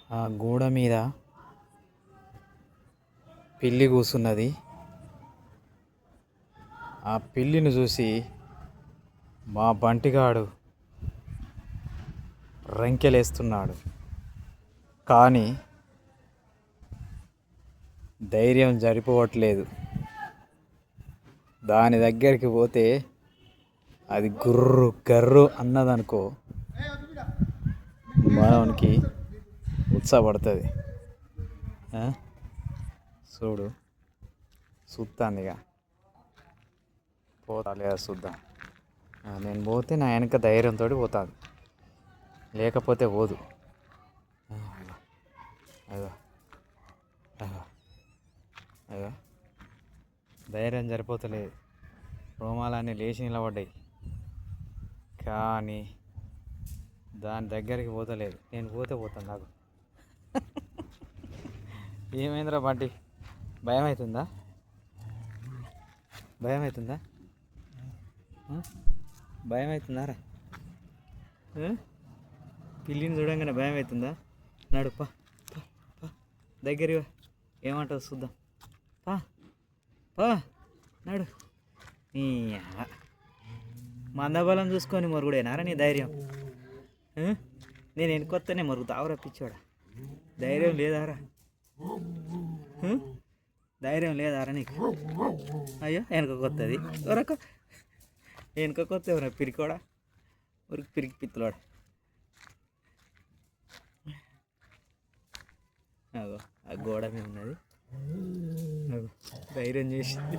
ఆ గోడ మీద పిల్లి కూసున్నది. ఆ పిల్లిని చూసి మా బంటిగాడు రంకెలేస్తున్నాడు. కానీ ధైర్యం సరిపోవట్లేదు. దాని దగ్గరికి పోతే అది గుర్రు గర్రు అన్నదనుకో మనకి ఉత్సాహపడుతుంది. చూడు చూస్తాను, ఇక పోతా లేదా చూద్దాం. నేను పోతే నా వెనక ధైర్యంతో పోతాను, లేకపోతే పోదు. అదో అదో అదో ధైర్యం సరిపోతలేదు, రోమాలన్నీ లేచి నిలబడ్డాయి. కానీ దాని దగ్గరికి పోతలేదు. నేను పోతాను నాకు. ఏమైందిరా బంటి, భయం అవుతుందా? భయం అవుతుందా? భయం అవుతుందా రా? పిల్లిని చూడంగానే భయం అవుతుందా? నడు పా దగ్గర ఏమంటుంది చూద్దాం. పా పా నడు. మందబలం చూసుకొని మరుగుడేనారా నీ ధైర్యం? నేను వెనుకొత్తనే మరుగుతావురా పిచ్చోడా? ధైర్యం లేదారా? ధైర్యం లేదారా నీకు? అయ్యో వెనకొత్తది ఎవరొక వెనుకొత్తే ఎవరా పిరికోడా? ఊరికి పిరికి పిత్తలోడా. అగో ఆ గోడ మీద ఉన్నది, ధైర్యం చేసింది.